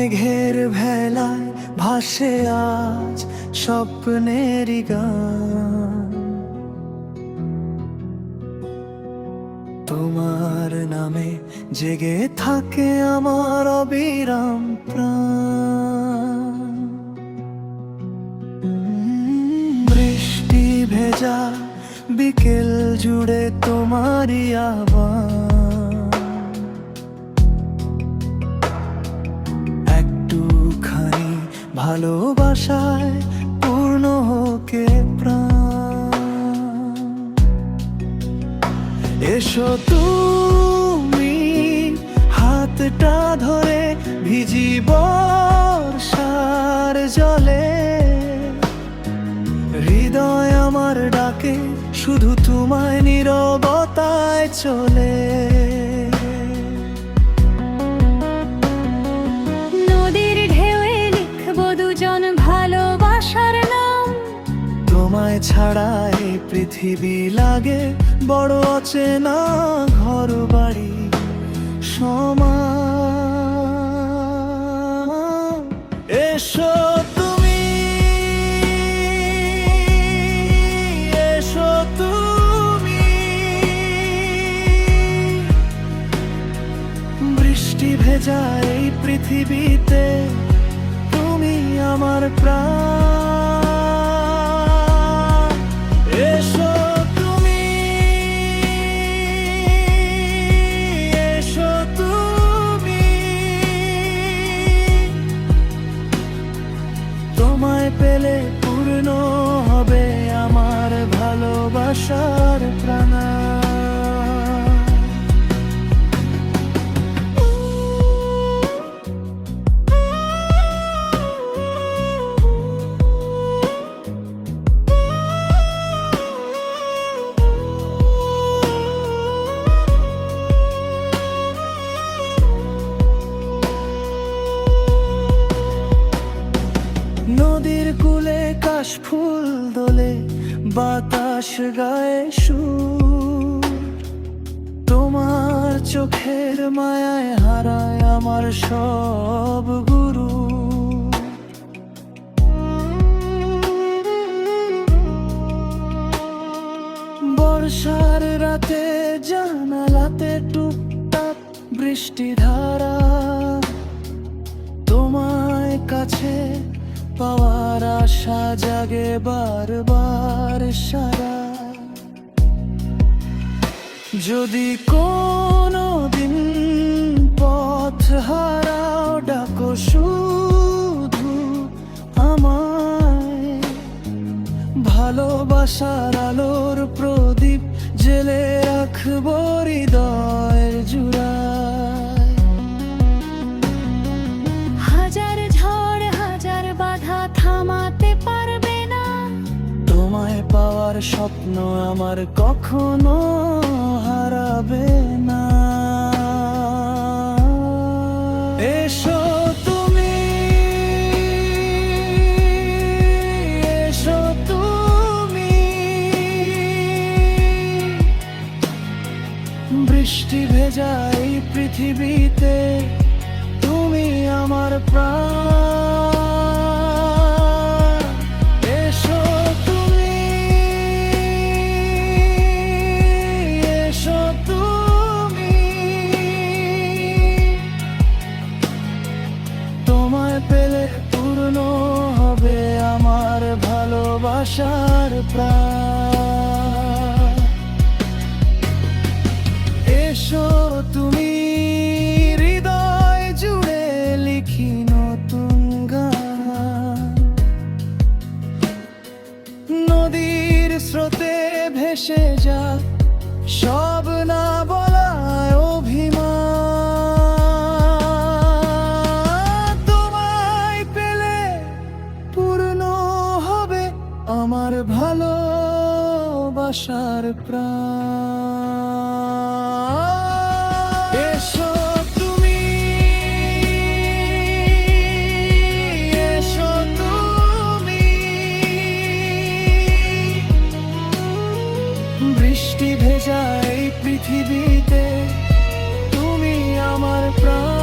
মেঘের ভেলায় ভাসে আজ স্বপ্নেরই গান। তোমার নামে জেগে থাকে আমার অবিরাম প্রাণ। বৃষ্টি ভেজা বিকেল জুড়ে তোমারই আহ্বান। একটুখানি ভালোবাসায় পূর্ণ হোকে প্রাণ। এসো তুমি হাতটা ধরে ভিজি বর্ষার জলে। হৃদয় আমার ডাকে শুধু তোমায় নীরবতায় চলে। নদীর ঢেউয়ে লিখব দুজন ভালোবাসার নাম। তোমায় ছাড়া এই পৃথিবী লাগে বড় অচেনা ঘর বাড়ি সমান। এসো তুমি, এসো তুমি, বৃষ্টি ভেজা এই পৃথিবীতে তুমি আমার প্রাণ। এসো তুমি, এসো তুমি, তোমায় পেলে পূর্ণ হবে আমার ভালোবাসার প্রাণ। নদীর কূলে কাশফুল দোলে বাতাস গায়ে সুর। তোমার চোখের মায়ায় হারায় আমার সব গুরু। বর্ষার রাতে জানালাতে টুকটাক বৃষ্টি ধারা। তোমায় কাছে পাওয়ার আশা জাগে বারবার সারা। যদি কোনো দিন পথ হারাও ডাকো শুধু আমায়। ভালোবাসার আলোর প্রদীপ জেলে রাখবো হৃদয়ের জুড়ায়। হাজার ঝড় হাজার বাধা থামাতে পারবে না। তোমায় পাওয়ার স্বপ্ন আমার কখনো হারাবে না। এসো তুমি, এসো তুমি, বৃষ্টি ভেজা এই পৃথিবীতে তুমি আমার প্রাণ। এসো তুমি, এসো তুমি, তোমায় পেলে পূর্ণ হবে আমার ভালোবাসার প্রাণ। এসো তুমি, হৃদয় জুড়ে লিখি নতুন গান। নদীর স্রোতে ভেসে যা সব না বলায় অভিমান। তোমায় পেলে পূর্ণ হবে আমার ভালোবাসার প্রাণ। এসো তুমি, এসো তুমি, বৃষ্টি ভেজা এই পৃথিবীতে তুমি আমার প্রাণ।